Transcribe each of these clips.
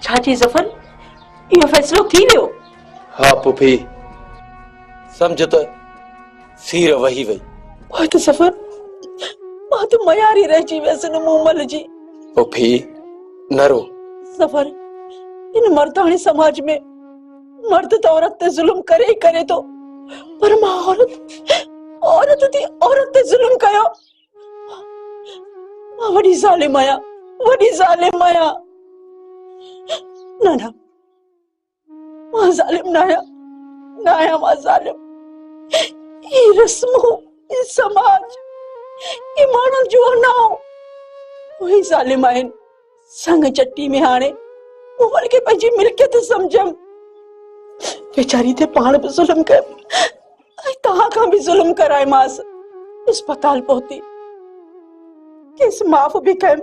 छाची ज़फर यो फैसलो थी वियो? हाँ पुफी समझ तो सीर वही वही बहुत ज़फर मां तो मयारी रही वैसे न मुमल जी पुफी नरो ज़फर इन मर्दानी समाज में मर्द तो औरत ते जुल्म करे ही करे तो पर मां औरत थी औरत ते जुल्म कयो मां वडी जालिम आया ना ना मां जालिम ना आया मां जालिम ये रस्मों ये समाज ये मानव जो ना वही जालिम आइन संग चट्टी में हाणे मोहल के पंजी मिल्कियत समझम बेचारी थे पाण पे जुल्म कर तहां का भी जुल्म कराए मास अस्पताल पहुंची केस माफ भी कम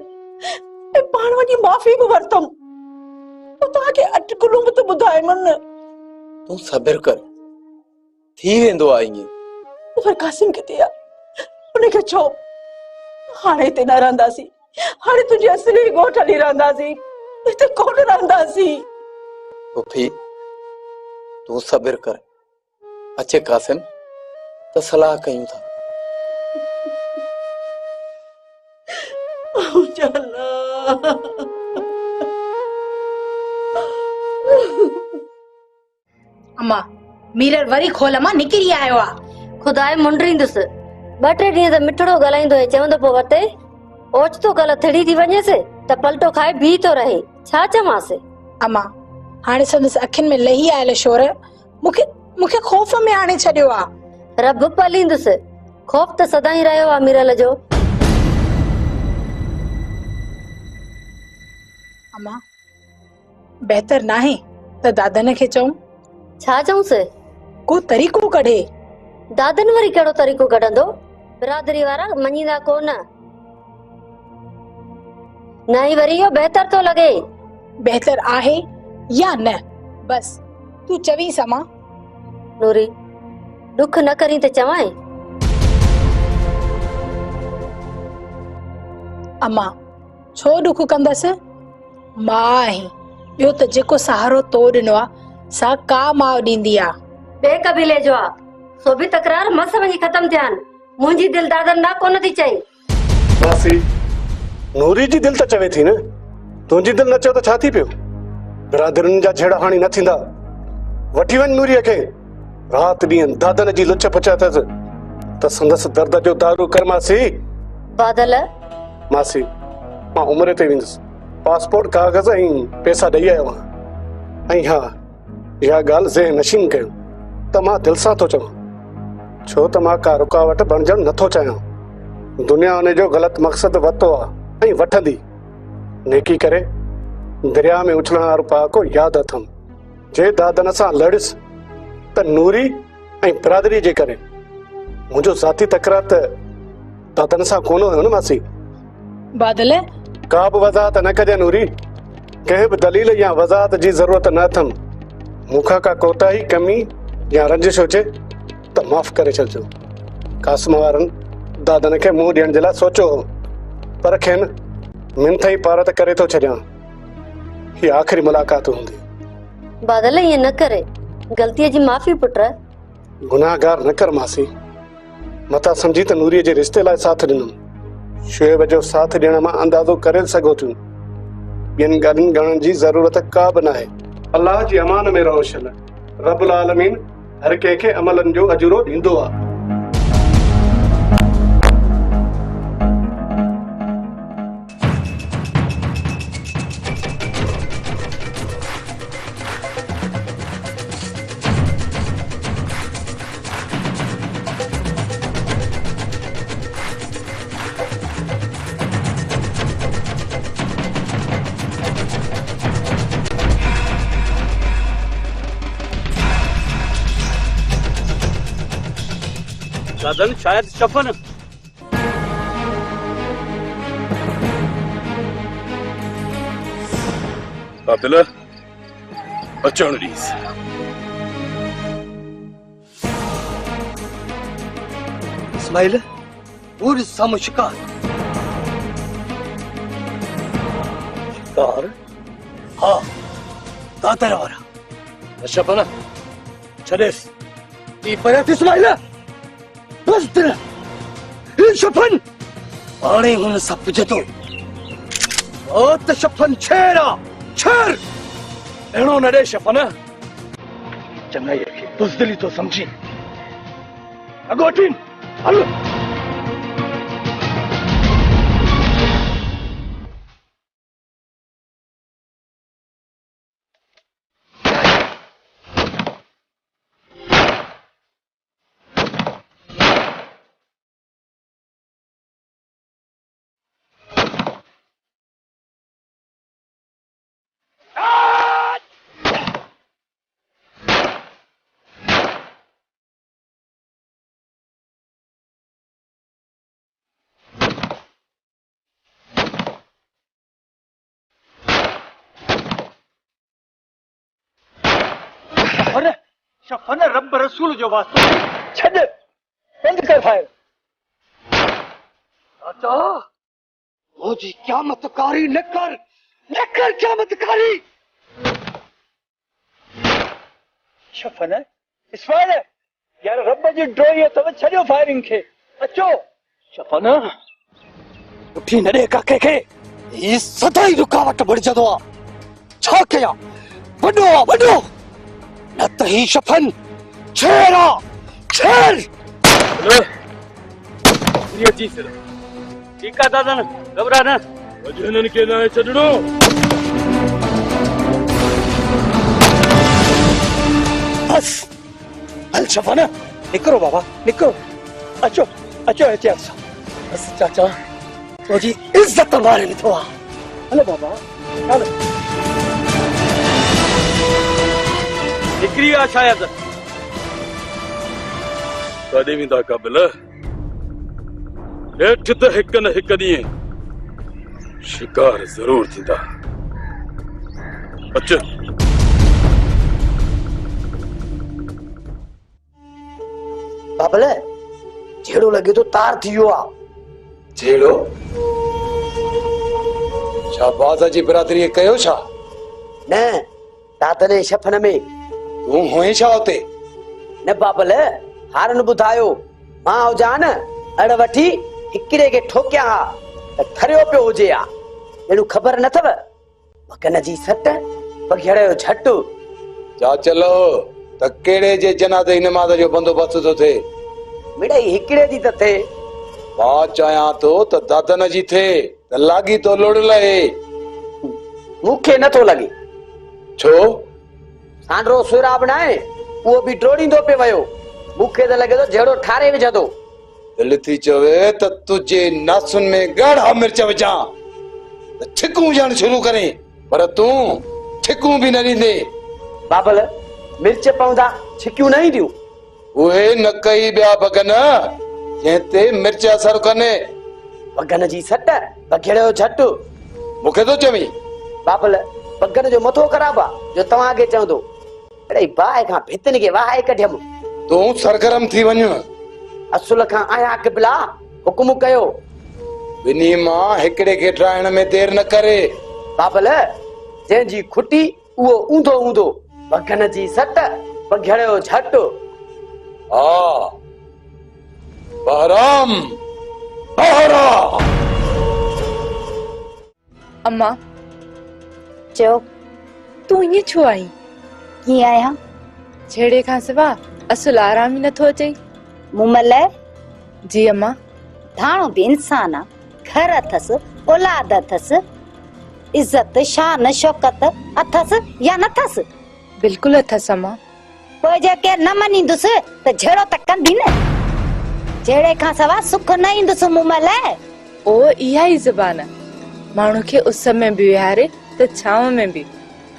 पाण वनी माफी भी वरतम तो तहां के अटकलू में तो बुधाए मन तू सब्र कर थी वेंदो आईंगे पर कासिम किथे आ उन्हें के छो हाणे ते न रहंदासी हाणे तुझे असली गोठ हली रहंदासी इते कोन रहंदासी पुफी तू सब्र कर अच्छे कासिम तो सलाह कयूं था अम्मा मिरर वरी खोल अम्मा निकिरी आयो आ खुदाए मुंडरींदुस 2-3 ॾींहं त मिठड़ो ॻाल्हाईंदो है चवंदो पोइ वते ओचितो कल थड़ी थी वञेसि त पलटो खाए भी तो रहे छा चवांसि अम्मा हाणे संदसि अखियुनि में लही आयल शोर मूंखे खौफ में आणे छॾियो आ रब पलींदुसि खौफ त सदाई रहियो आ मिरल जो अम्मा बेहतर नाहे त दादन खे चऊं छा चऊंसि को तरीक़ो कढे दादन वरी कहिड़ो तरीक़ो कढंदो बिरादरी वारा मञींदा कोन नहीं वरी यो बेहतर तो लगे बेहतर आहे या न बस तू चवी समा नूरी दुख न करी त चवाए अम्मा छो दुख कंदसि मां आहीं ॿियो त जेको सहारो तो ॾिनो आ सा का माउ ॾींदी आ बे कबीले जो आ सो भी तकरार मस वञी खत्म थियान मुंहिंजी दिल दादन ना कोन थी चई मासी नूरी जी दिल त चवे थी न तुंहिंजी दिल न चयो त छा थी पियो बिरादरनि जा छेड़ा हाणी न थींदा वठी वञ नूरीअ खे रात ॾींहं दादन जी लुच पुछ अथसि त संदसि दर्द जो दारू कर मासी बादल मासी मां उमिरि ते वेंदुसि पासपोर्ट कागज़ ऐं पैसा ॾेई आयो आहियां ऐं हा इहा ॻाल्हि ज़हन नशीन कयो त मां दिलि सां थो चवां छो त मां का रुकावट बणजणु नथो चाहियां दुनिया उन जो ग़लति मक़सदु वरितो आहे ऐं वठंदी नेकी करे दरिया में उछलण वारो पहाको यादि अथमि जे दादन सां लड़िस त नूरी ऐं बिरादरी जे करे मुंहिंजो ज़ाती तकरार त दादन सां कोन हुयो न मासी बादल का बि वज़ाहत न कजे नूरी कंहिं बि दलील या वज़ाहत जी ज़रूरत न अथमि मूंखां का कोताही कमी या रंजिश हुजे त माफ़ करे छॾिजो कासिम वारनि दादन खे मुंहुं ॾियण जे लाइ सोचियो हो पर खेनि मिंथ ई पार त करे थो छॾियां ही आख़िरी मुलाक़ात हूंदी बादल ये न करे गलतीअ जी माफ़ी पुट गुनाहगार न कर मासी मता समझी त नूरीअ जे रिश्ते लाइ साथ ॾिनमि शुएब जो साथ ॾियण मां अंदाज़ो करे सघो थियूं ॿियनि ॻाल्हियुनि ॻणण जी ज़रूरत का बि नाहे अल्लाह जी अमान में रहो शल रब्बुल आलमीन हर कंहिंखे अमलनि जो अजूरो ॾींदो आहे दादन शायद शफन बादल अचण ॾीस इस्माइल वो सामू शिकार शिकार हाँ दातर वारा शपन छदेस ई परत इस्माइल बस तेरा ई शपन पाणे हुन सब जतो ओ त शपन छेरा छर एणो न दे शपन चंगाई के बुज़दिली तो समझी अगोटिन हल शफन रब रसूल जो वास्तो छद बंद कर फायर चाचा मुझी क़यामतकारी न कर क़यामतकारी शफन इस्माइल यार रब जी ड्रोई तो छड़ियो फायरिंग के अचो शफन उठी न दे काके के ई सदाई रुकावट बढ़ जदो छा कया वडो न त ही शफन छेरा छेर ये जी सर ठीक है दादा घबरा न वजनन के ना छडड़ो बस हल शफन निकरो बाबा निकरो अचो एहतियात सां बस चाचा तो जी इज्जत मारे लिथो हलो बाबा हलो निकरी आ शायद कॾहिं वेंदा काबिल हेठि त हिक न हिक ॾींहुं शिकार ज़रूर थींदा अच बाबल झेड़ो लगे तो तार थियो आ झेड़ो छा बाज़ जी बिरादरी कयो छा न दादने शफन में तूं होए छा उते न बाबल हारन बुधायो मां हुजान अड़ वठी हिकिड़े के ठोकिया हा त थरियो पियो हुजे आ एड़ू खबर न थव मकन जी सट बघेड़ो झट जा चलो त केड़े जे जनाज़े नमाज़ जो बंदोबस्त तो थे मिड़ई हिकिड़े दी त थे मां चाया तो त दादन जी थे त लागी तो लोड़ लए मुखे न तो लगे छो सांडरो सुरा बनाए वो भी ड्रोड़ींदो पे वयो मुखे त लगे तो झेड़ो ठारे विझंदो दिल थी चवे त तुझे नासुन में गाढ़ा मिर्च विझा त छिकू ॼण शुरू करे पर तू छिकू भी न ॾींदे बाबल मिर्च पवंदा छिकियूं न ईंदियूं उहे न कई ॿिया बगन जंहिंते मिर्च असर कने बगन जी सट बघेड़ो झट मूंखे तो चवी बाबल बगन जो मथो ख़राब आ जो तव्हांखे चवंदो अड़े बाहि खां भितनि खे वाहे कढियमि तूं सरगरम थी वञ असुल खां आया क़िबला हुकुम कयो ॿिन्ही मां हिकिड़े खे ठाहिण में देर न करे बाबल जंहिंजी खुटी उहो ऊंधो ऊंधो बगन जी सट बघेड़ो झट हा बहराम बहरा अम्मा चो तू ईअं छो आई कीअं आहियां छेड़े खां सिवा असुल आराम ई नथो अचे मुमल जी अम्मा धाणो भी इंसान आ घर अथस औलाद अथस इज्जत शान शौकत अथस या नथस बिल्कुलु अथसि अम्मा पोइ जेके न मञींदुसि त झेड़ो त कंदी न झेड़े खां सवा सुख न ईंदुसि मुमल ओ इहा ई ज़बान माण्हू खे उस में बि विहारे त छांव में बि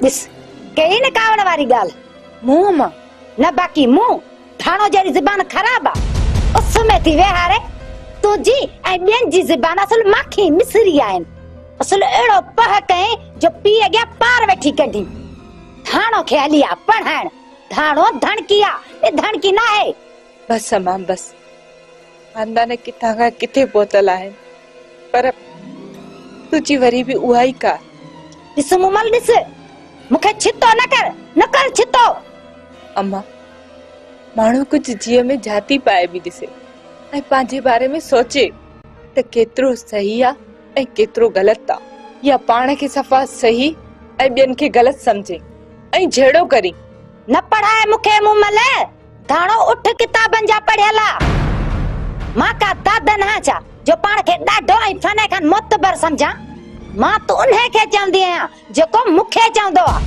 ॾिस कई न कावण वारी ॻाल्हि मूं अम्मा न बाक़ी मूं धाणो जहिड़ी ज़बान ख़राब आ उस में थी विहारे तुंहिंजी ऐं ॿियनि जी ज़बान असुल माखी मिसरी आहिनि असुल अहिड़ो पह कयईं जो पीउ अॻियां पार वेठी कढी धाणो खे हली आ पढ़ाइण धाणो धणकी आ धणकी न आहे बस अम्मा बस खानदान किथां खां किथे पहुतल आहिनि पर तुंहिंजी वरी बि उहा ई का ॾिस मुमल ॾिस मूंखे छितो न कर छितो। अम्मा माण्हू कुछ जीअ में जाती पाए बि ॾिसे ऐं पंहिंजे बारे में सोचे त केतिरो सही आहे ऐं केतिरो ग़लति आहे, या पाण खे सफ़ा सही ऐं ॿियनि खे ग़लति सम्झे ऐं जहिड़ो करी। न पढ़ाए मूंखे मुमल, धाणो उठ किताबनि जा पढ़ियला। मां का दादन आहियां जो पाण खे ॾाढो ऐं फने खां मोतबर सम्झां। मां तो उन्हे खे चवंदी आहियां जेको मूंखे चवंदो आहे।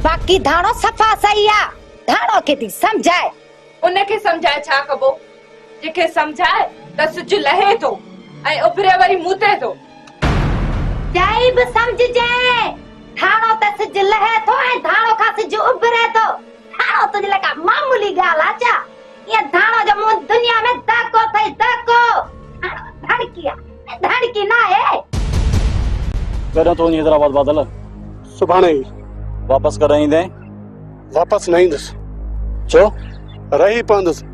बाक़ी धाणो सफ़ा सही आहे, धाणो खे थी सम्झाए। उनखे सम्झाए छा कबो? जेके सम्झाए त सिज लहे थो ऐं उभरे वरी मूते थो। जाई बि सम्झजे, धाणो त सिज लहे थो ऐं धाणो खां सिज उभरे थो। धाणो तुझे लगा मामूली ॻाल्हि आहे छा? ये धाणो जो मुंह दुनिया में धको थई धको। धड़की आहे, धड़की ना है। करो तो हैदराबाद बादल सुभाणे ई वापस कर ईंदे? वापस न ईंदुसि, छो? रही पवंदुसि।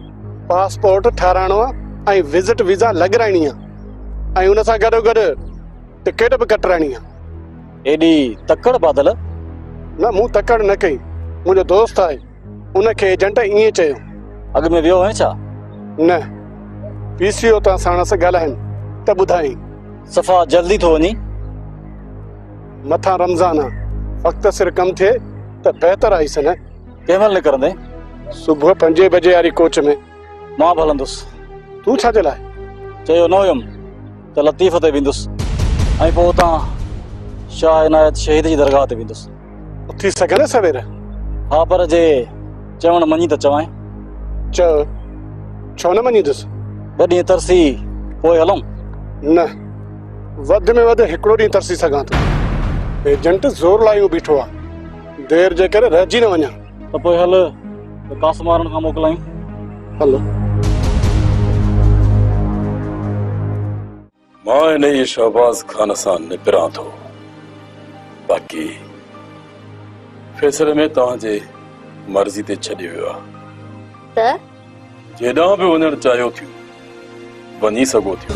पासपोर्ट ठाराइणो आहे ऐं विज़िट वीज़ा लॻाइणी आहे ऐं उन सां गॾोगॾु टिकट बि कटराइणी आहे। एडी तकड़ बादल? न मूं तकड़ न कई, मुंहिंजो दोस्त आहे, उनखे एजेंट ईअं चयो। अॻ में वियो है छा? न, पीसीओ तां साण सां ॻाल्हाइनि त ॿुधाई। सफ़ा जल्दी थो वञी? मथां रमज़ान आहे, वक़्त सिर कम थिए त बहितर आई सन। कंहिं महिल निकिरंदे? सुबुह 5 बजे वारी कोच में। मां बि हलंदुसि। तूं छा जे लाइ? चयो न हुयुमि त लतीफ़ ते वेंदुसि ऐं पोइ उतां शाह इनायत शहीद जी दरगाह ते वेंदुसि। उथी सघे न सवेर? हा, पर जे चवण मञी त चवां। चओ, छो न मञींदुसि? 2 ॾींहं तरसी पोइ हलूं? न, वधि में वधि हिकिड़ो ॾींहुं तरसी सघां थो। एजेंट ज़ोर लायूं बीठो आहे, देर जे करे रहिजी न वञा। त पोइ हल कासमारन खां मोकिलायूं। हलो। मां हिन ई शहबाज खान सां निबिरां थो, बाक़ी फैसले में तव्हांजे मर्ज़ी ते छॾियो वियो आहे। त जेॾां बि वञणु चाहियो थियो वञी सघो थियो।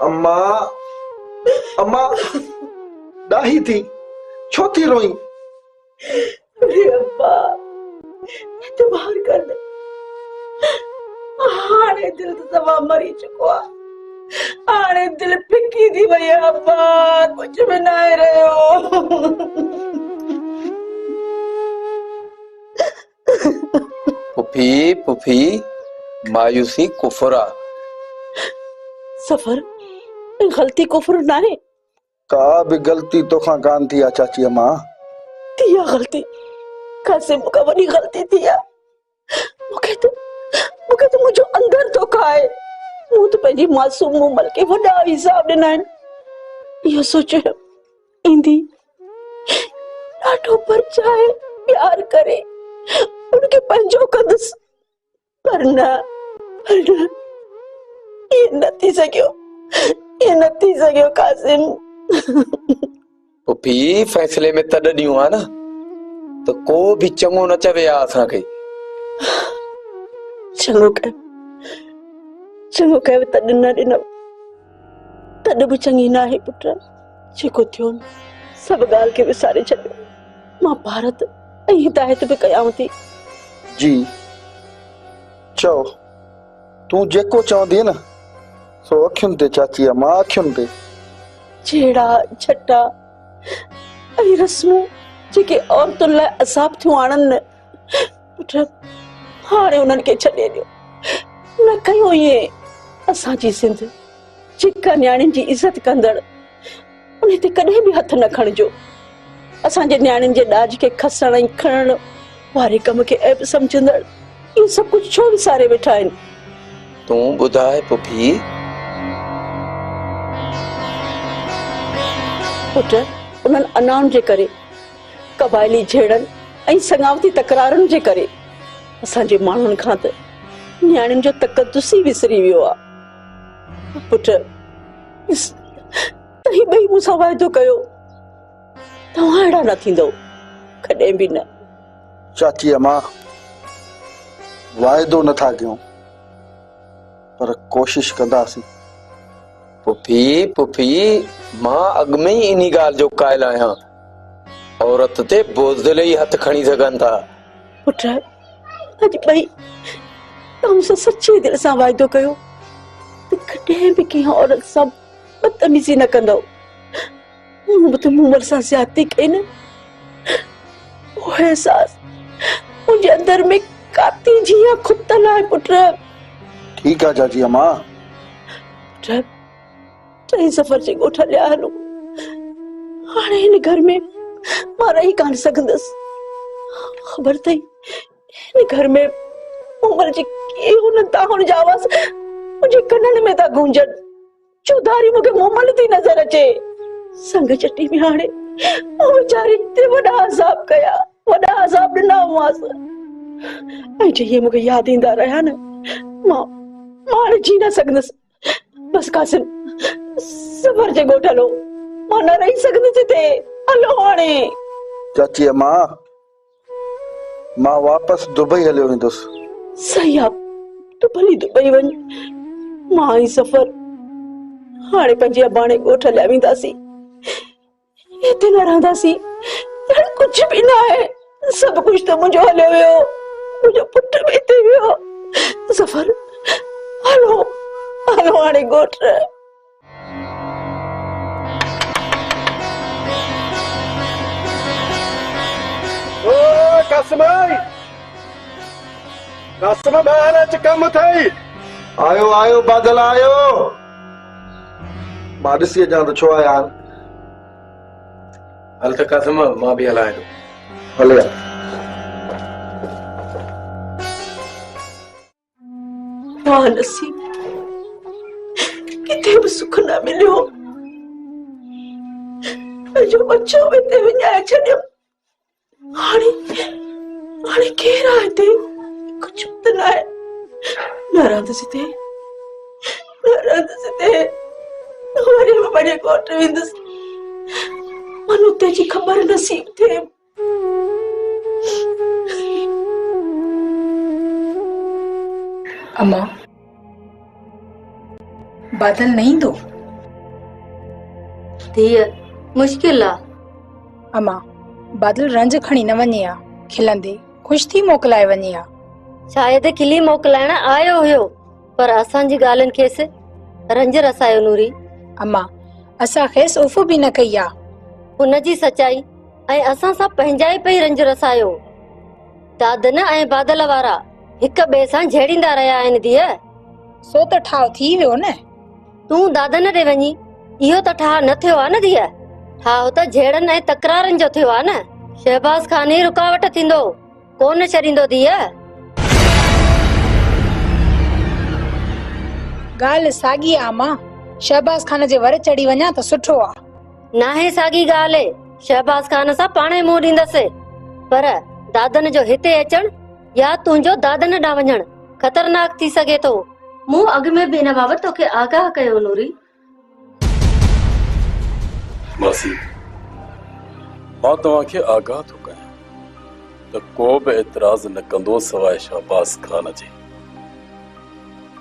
अम्मा, अम्मा ॾाही थी, छो थी रोई? अरे अब्बा, इतबार कर दे। हाणे दिल तो तमाम मरी चुको आहे। हाणे दिल फिकी थी वई आहे अब्बा, कुछ भी न आहे रहियो। पुफी पुफी मायूसी कुफर आहे। सफर गलती कुफर ना है। का भी गलती तो खां कान थी आहे चाची अम्मा। थिया गलती कासिम का वॾी गलती थी आहे। मूंखे तो मुंहिंजो अंदर तो खाए। मूं तो पंहिंजी मासूम मुमल के वॾा हिसाब ॾिना आहिनि। इहो सोचियो ईंदी ॾाढो परचाए प्यार करे उनखे पंहिंजो कंदुसि, पर न ये न थी सघियो कासिम। पुफी फैसले में तॾहिं आहे न त को बि चङो न चवे आहे असांखे। चङो कयो तॾहिं न ॾिनो, तॾहिं बि चङी न आहे पुट। जेको थियो न सभु ॻाल्हि खे विसारे छॾियो। मां भारत ऐं हिदायत बि कयांव थी। जी चओ, तूं जेको चवंदी न सो अखियुनि ते चाची अम्मा, अखियुनि ते। छेड़ा छटा ऐं रस्मूं जेके औरतुनि लाइ असाब थियूं आणनि न पुट, हाणे उन्हनि खे छॾे ॾियो। न कयो ईअं। असांजी सिंध चिका न्याणियुनि जी इज़त कंदड़, उन ते कॾहिं बि हथ न खणिजो। असांजे न्याणियुनि जे ॾाज खे खसण ऐं खणण वारे कम खे ऐब सम्झंदड़ इहो सभु कुझु छो विसारे वेठा आहिनि? तूं ॿुधाए पुफी। पुट, उन्हनि अनाउनि जे करे, कबाइली झेड़नि ऐं संगावती तकरारुनि जे करे असांजे माण्हुनि खां त न्याणियुनि जो तक़दुस ई विसरी वियो आहे। पुट, तव्हीं ॿई मूंसां वाइदो कयो, तव्हां अहिड़ा न थींदव, कॾहिं बि न। चाची अम्मा, वाइदो नथा कयूं, पर कोशिश कंदासीं। पुफी पुफी मां अॻ में ई इन्ही ॻाल्हि जो क़ाइल आहियां। औरत ते बोझिल ई हथ खणी सघनि था। पुट अॼु ॿई तव्हां सां सची दिलि सां वाइदो कयो त कॾहिं बि कंहिं औरत सां बदतमीज़ी न कंदव। मूं त मूमल सां ज़्यादती कई न, वो एहसास मुंहिंजे अंदर में काती जीअं खुदल आहे। पुट ठीक है चाची अम्मा। पुट टई सफ़र जे ॻोठ हलिया हलो। हाणे हिन घर में मां रही कान सघंदसि। ख़बर अथई हिन घर में मूमल जे केहूं ताहुन जा आवाज़ मुंहिंजे कननि में था गूंजनि। चौधारी मूंखे मूमल थी नज़र अचे। संग चटी में हाणे वो वीचारी ते वॾा अज़ाब कया, वॾा अज़ाब ॾिना हुआसि। ऐं जे मूंखे यादि ईंदा रहिया न, मां हाणे जी न सघंदसि। बसि कासिम सफ़र जे ॻोठ हलो, मां न रही सघंदसि हिते। हलो हाणे। चाची अम्मा मां वापस दुबई हलियो वेंदुसि। सही आहे, तूं भली दुबई वञ। मां ही सफ़र हाणे पंहिंजे अबाणे ॻोठ हलिया वेंदासीं। हिते न रहंदासीं। कुझु बि न आहे। सभु कुझु त मुंहिंजो हलियो वियो। मुंहिंजो पुट बि हिते वियो। सफ़र हलो हलो हाणे ॻोठ। ओ कासिम कासिम ॿाहिरि अच, कमु अथई। आयो आयो बादल आयो। मां ॾिसी अचां त छो आया आहिनि। हल त कासिम मां बि हलायां थो। हले वाह नसीब, किथे बि सुख न मिलियो। जो बच्चो हिते विञाए छॾियो। हाणे केरु आहे हिते? कुझु त न आहे। न रहंदसि हिते, न रहंदसि हिते। वरी बि पंहिंजे ॻोठ वेंदसि। मनु तेजी ख़बर नसीब थिए। अम्मा बादल न ईंदो? धीअ मुश्किल आहे। अम्मा बादल रंज खणी न वञे आ, खिलंदे ख़ुशि थी मोकिलाए वञे आ। शायदि खिली मोकिलाइण आयो हुयो, पर असांजी ॻाल्हियुनि खेसि रंज रसायो नूरी। अम्मा असां खेसि उफ़ बि न कई आ। हुनजी सचाई ऐं असां सां पंहिंजा ई पई रंज रसायो। दादन ऐं बादल वारा हिक ॿिए सां झेड़ींदा रहिया आहिनि। धीअ सो त ठाव थी वियो न। तूं दादन ॾे वञी इहो त ठाह न थियो आहे न। धीअ ठाह त झेड़नि ऐं तकरारनि जो थियो आहे न। शहबाज़ खान ई रुकावट थींदो, कोन छॾींदो। धीअ ॻाल्हि साॻी आ अम्मा। शहबाज़ खान जे वर चढ़ी वञा त सुठो आ। नाहे साॻी ॻाल्हि। शहबाज़ खान सां पाणे मुंहुं ॾींदसि, पर दादन जो हिते अचण या तुंहिंजो दादन ॾांहुं वञण ख़तरनाक थी सघे थो। मूं अॻ में बि हिन बाबति तोखे आगाह कयो नूरी। मासी मां तव्हांखे आगाह थो कयां त को बि एतिराज़ न कंदो सवाइ शहबाज़ खान जे।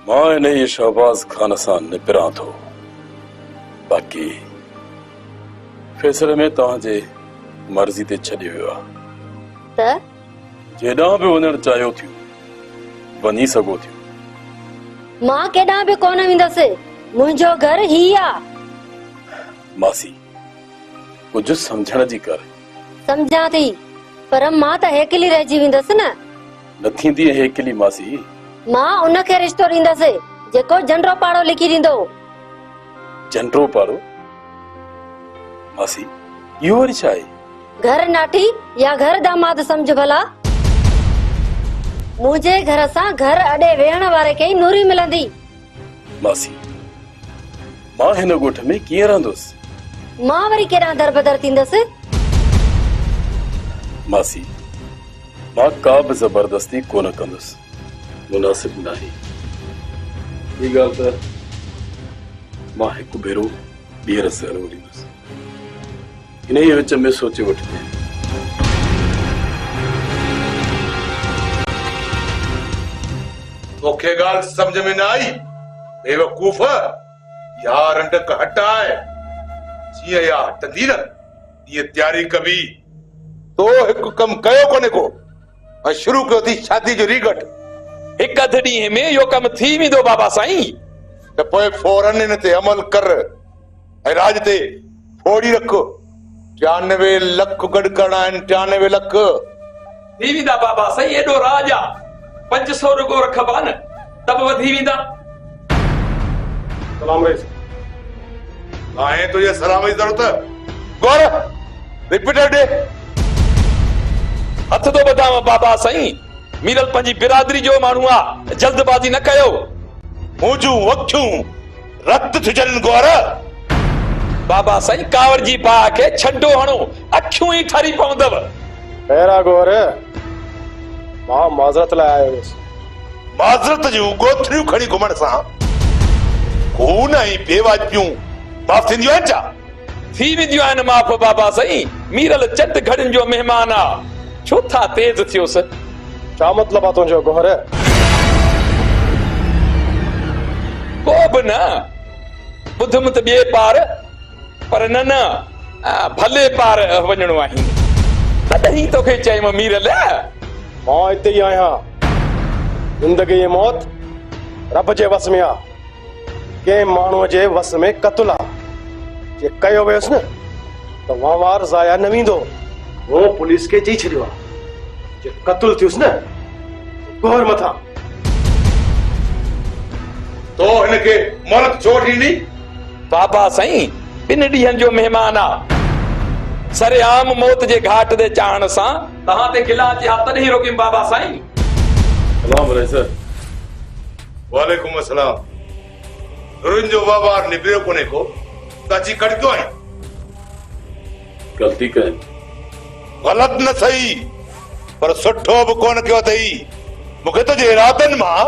मां इन ई शहबाज़ खान सां निबिरां थो। बाक़ी फैसले में तव्हांजे मर्ज़ी ते छॾियो वियो आहे। त जेॾां बि वञणु चाहियो थियो वञी सघो थियो। मां केॾां बि कोन वेंदसि। मुंहिंजो घर ही आहे। मासी कुझु सम्झण जी कर। सम्झां थी, पर मां त हेकिली रहिजी वेंदसि न। न थींदी हेकिली मासी। मां उनखे रिश्तो ॾींदसि जेको जनरो पाड़ो लिखी ॾींदो। जनरो पाड़ो? मासी इहो वरी छा आहे? घर नाठी या घर दामाद समझ भला। मुंहिंजे घर सां घर अॾे वेहण वारे खे ई नूरी मिलंदी। मासी मां हिन ॻोठ में कीअं रहंदुसि? मां वरी केॾां दरबदर थींदसि? मासी मां का बि ज़बरदस्ती कोन कंदुसि। मुनासिब नाहे। हीअ ॻाल्हि त मां हिकु भेरो ॿीहर ज़रूरु ॾींदुसि। हिन ई विच में सोचे वठिजे। तोखे ॻाल्हि सम्झ में न आई बेवकूफ़? यार अंडक हटाए जीअं या हटंदी न ये तैयारी कबी तो एक कम कयो कोने को ऐं शुरू कयो थी शादी जो रीगट हिक अध ॾींहं में इहो कमु थी वेंदो बाबा साईं। त पोइ फौरन इन ते अमल कर ऐं राज ते फोड़ी रख। 93 लख गॾु करणा आहिनि। 93 लख थी वेंदा बाबा साईं। एॾो राज आहे 500 रुगो रखबा न त बि वधी वेंदा। सलाम रईस। आहे तुझे सलाम जी ज़रूरत गौर रिपीटर दे हथ तो ॿधाव बाबा साईं। मीरल पंहिंजी बिरादरी जो माण्हू आहे, जल्दबाज़ी न कयो। मुंहिंजूं अखियूं रत थिजनि गौर। बाबा साईं कांवर जी बाह खे छंडो हणो, अखियूं ई ठरी पवंदव। पहिरा गौर मां माज़रत लाइ आयो हुयुसि। माज़रत जूं गोथरियूं खणी घुमण सां खून ऐं बेवाजिबियूं माफ़ थींदियूं आहिनि छा? थी वेंदियूं आहिनि माफ़ बाबा साईं। मीरल चंद घड़ियुनि जो महिमान आहे, छो था तेज़ थियोसि? छा मतिलबु आहे तुंहिंजो गौर? को बि न ॿुधुम त ॿिए पार, पर न न भले पार वञणो आहे। तॾहिं तोखे चयमि मीरल मां हिते ई आहियां। ज़िंदगी ऐं मौत रब जे वस में आहे, कंहिं माण्हूअ जे वस में क़त्ल आहे। जे कयो वियुसि न त वहिंवार ज़ाया न वेंदो। वो पुलिस खे चई छॾियो आहे जे क़त्ल थियुसि न गौर मथां। तो हिनखे मोहलत छो ॾींदी? बाबा साईं 2 ॾींहंनि जो महिमान आहे। सरेआम मौत जे घाट ते चाहण सां तव्हां ते गिला थिया, तॾहिं रोकियमि बाबा साईं। सलाम रईस। वालेकुम अस्सलाम। रुन जो वाबार निबियो कोने को ताची कटको है। गलती कई गलत न सही पर सुठो भी कोन कयो थई। मूंखे तो जे इरादनि मां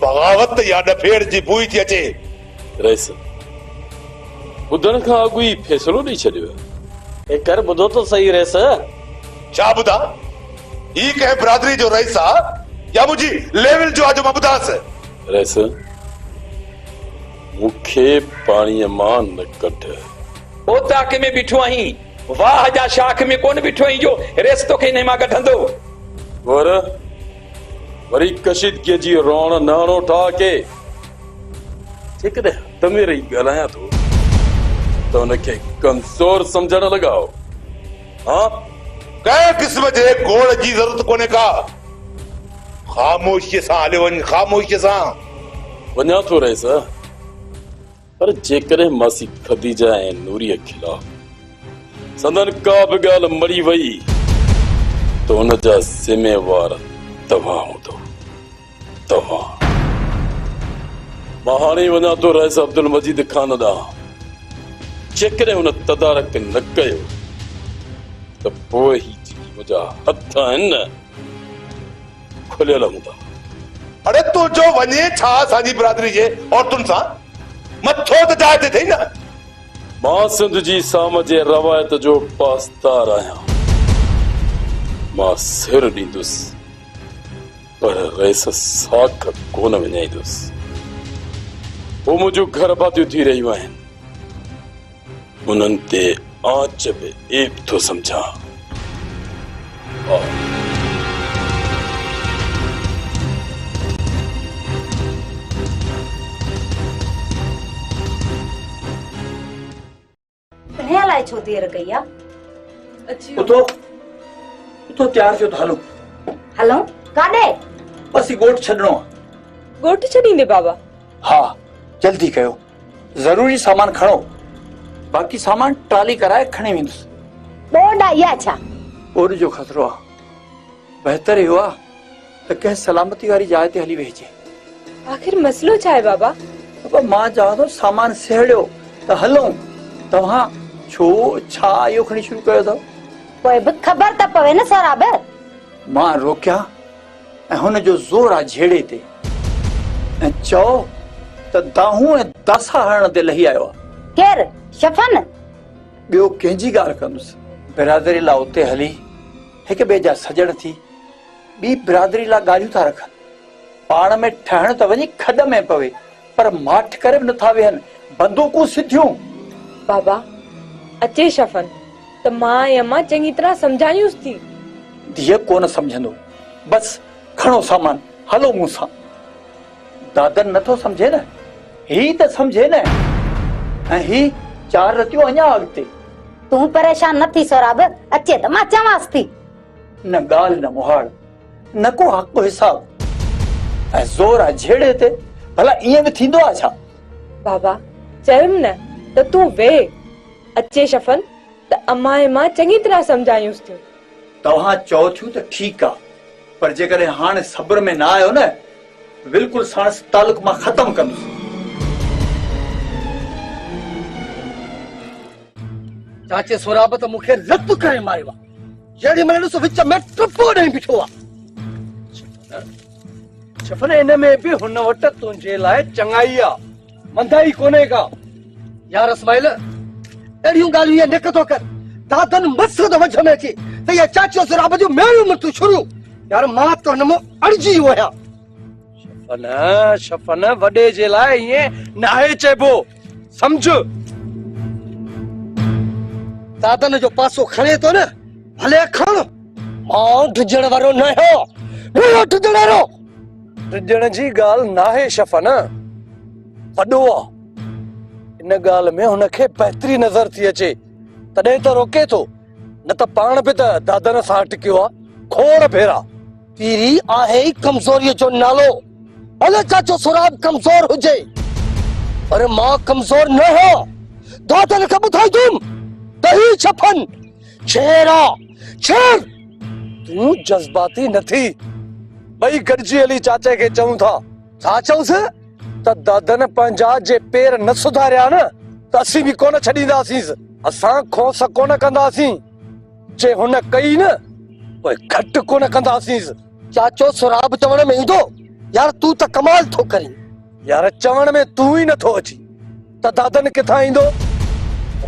बगावत या डफेड़ जी बुई थी अचे। रईस ॿुधण खां अॻु ई फ़ैसिलो ॾेई छॾियो। एकर ॿुधो तो सही रहिस। छा ॿुधा? ही कंहिं बिरादरी जो रईस आ या मुंहिंजी लेवल जो आज मां ॿुधांसि? रईस मूंखे पाणीअ मां न कढ। ओ ताके में बीठो आहीं, वाह जा शाख में कोन बीठो आहीं जो रेस तोखे इन मां कढंदो। और वरी कशीदगीअ जी रोण नाणो ठाके जेकॾहिं हथ में रही ॻाल्हायां थो त उनखे कमज़ोर सम्झण लॻाओ। हाँ कंहिं क़िस्म जे गोड़ जी ज़रूरत कोन्हे का। ख़ामोशीअ सां हलियो वञ, ख़ामोशीअ सां। वञा थो रहीस, पर जेकॾहिं मासी खदीजा ऐं नूरीअ खिलाफ संदन का बि ॻाल्हि मरी वई त हुन जा ज़िम्मेवार तव्हां हूंदो। तव्हां। मां हाणे वञा थो रहीस अब्दुल मजीद खान ॾांहुं। जेकॾहिं हुन तदारक न कयो त पोइ ही मुंहिंजा हथ आहिनि न खुलियल हूंदा। अरे तू जो वञे छा असांजी बिरादरी जे औरतुनि सां? मथो त जाइ ते थई न। मां सिंध जी साम जे रवायत जो पासदार आहियां। मां सिर ॾींदुसि पर रईस साख कोन विञाईंदुसि। वो मुंहिंजूं घर बातियूं थी रहियूं आहिनि, उन्हनि ते आंच बि एब थो सम्झां। लाइ छो देर कई आ? उतो तैयार थियो हलो। हलो काॾे? बस ही गोठ छॾणो आहे। गोठ छॾींदे बाबा? हाँ जल्दी कयो, जरूरी सामान खणो, बाक़ी सामान ट्राली कराए खणी वेंदुसि। बोर्ड आई आहे छा? बोर्ड जो खतरो आहे। बहितर इहो आहे त कंहिं सलामती वारी जाइ ते हली वेहिजे। आखिर मसलो छा आहे बाबा? बाबा मां चवां थो सामान सेहड़ियो त हलूं। तव्हां छो छा इहो खणी शुरू कयो अथव? पोइ बि ख़बर त पवे न सराब। मां रोकिया ऐं हुन जो ज़ोर आहे झेड़े ते ऐं चओ त दाहूं ऐं दासा हणण ते लही आयो आहे। केर? शफन? ॿियो कंहिंजी ॻाल्हि कंदुसि। बिरादरी लाइ उते हली हिक ॿिए जा सजण थी ॿी बिरादरी लाइ ॻाल्हियूं था रखनि। पाण में ठहण त वञी खॾ में पवे पर माठ करे बि नथा वेहनि। बंदूकूं सिधियूं। बाबा अचे शफ़न त मां ऐं अम्मा चङी तरह सम्झायूंसि थी। धीअ कोन सम्झंदो। बस खणो सामान हलो मूंसां। दादन नथो सम्झे न, ही त सम्झे न। ऐं ही 4 रतियूं अञा अॻिते। तूं परेशान न थी सोराब, अचे त मां चवांसि थी। न ॻाल्हि न मुहाड़, न को हक़ हिसाब ऐं ज़ोर आहे झेड़े ते। भला ईअं बि थींदो आहे छा? बाबा चयुमि न त तूं वेह। अचे शफ़न त अम्मा ऐं मां चङी तरह सम्झायूंसि थियूं। तव्हां चओ थियूं त ठीकु आहे, पर जेकॾहिं हाणे सब्र में न आयो न, बिल्कुलु साणस तालुक मां ख़तम कंदुसि। चाचे सोराब त मूंखे रद्द करे मारियो आहे। जेॾी महिल ॾिसो विच में टुपो ॾेई बीठो आहे। शफ़न इन में बि हुन वटि तुंहिंजे लाइ चङाई आहे, मंदाई कोन्हे का। यार इस्माइल अहिड़ियूं ॻाल्हियूं न कतो कर। दादन मस त वझ में अचे त इहा चाचो सोराब जो मेड़ियूं मृत्यु शुरू। यार मां त हुन में अड़िजी वियो आहियां। शफ़न वॾे जे लाइ ईअं नाहे चइबो, सम्झ। दादन जो पासो खणे थो न, भले खण। मां ढिजण वारो न आहियां। ढिजण वारो ढिजण जी ॻाल्हि नाहे शफ़न, वॾो आहे। इन ॻाल्हि में हुनखे बहितरी नज़र थी अचे, तॾहिं त रोके थो, न त पाण बि त दादन सां टिकियो आहे खोड़ भेरा। पीरी आहे ई कमज़ोरीअ जो नालो। भले चाचो सोराब कमज़ोर हुजे, पर मां कमज़ोर न आहियां। दादन खे ॿुधाईंदुमि त ही शफ़न शेर आहे, शेर। तूं जज़्बाती न थी। ॿई गॾिजी हली चाचे खे चऊं था। छा चऊंसि? त दादन पंहिंजा जे पेर न सुधारिया न, त असीं बि कोन छॾींदासींसि। असां खोस कोन कंदासीं। जे हुन कई न, पोइ घटि कोन कंदासींसि। चाचो सोराब चवण में ईंदो। यार तूं त कमाल थो करीं। यार चवण में तूं ई नथो अची त दादन किथां ईंदो।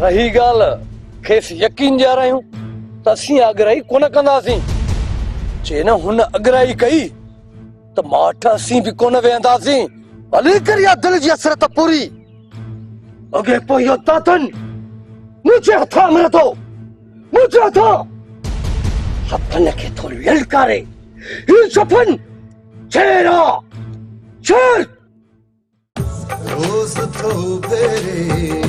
रही ॻाल्हि खेसि यकीन ॾियारायूं त असीं अॻराई कोन कंदासीं। जे न हुन अॻराई कई त माठ असीं बि कोन वेहंदासीं। भले कर या दिल जी असरत पूरी। अॻे पोइ इहो दादन मुंहिंजे हथां में थो, मुंहिंजे हथां। शफ़न खे थोरी ललकारे। ही शफ़न शेर आहे, शेर। रोज़ थो भेरे